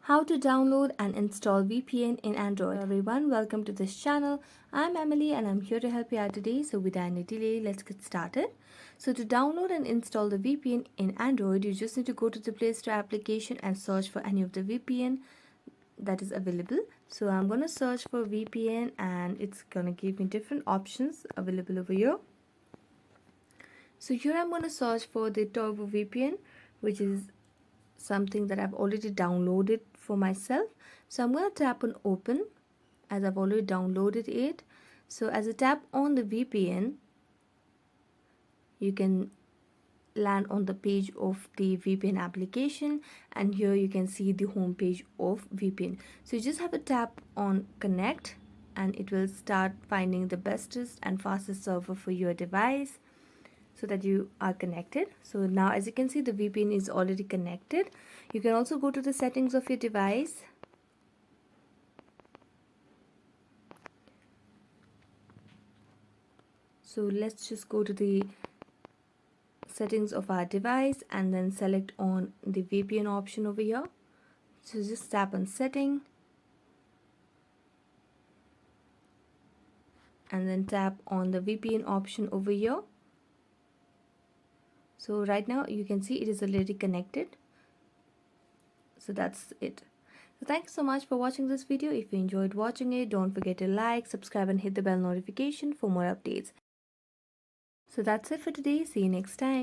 How to download and install VPN in Android. Hello everyone, welcome to this channel. I'm Emily and I'm here to help you out today. So without any delay, let's get started. So to download and install the VPN in Android, you just need to go to the Play Store application and search for any of the VPN that is available. So I'm going to search for VPN and it's going to give me different options available over here. So here I'm going to search for the Turbo VPN, which is something that I've already downloaded for myself. So I'm going to tap on open as I've already downloaded it. So as I tap on the VPN, you can land on the page of the VPN application, and here you can see the home page of VPN. So you just have to tap on connect and it will start finding the bestest and fastest server for your device so that you are connected. So now as you can see, the VPN is already connected. You can also go to the settings of your device. So let's just go to the settings of our device and then select on the VPN option over here. So just tap on setting and then tap on the VPN option over here. So right now you can see it is already connected. So that's it. So thanks so much for watching this video. If you enjoyed watching it, don't forget to like, subscribe and hit the bell notification for more updates. So that's it for today. See you next time.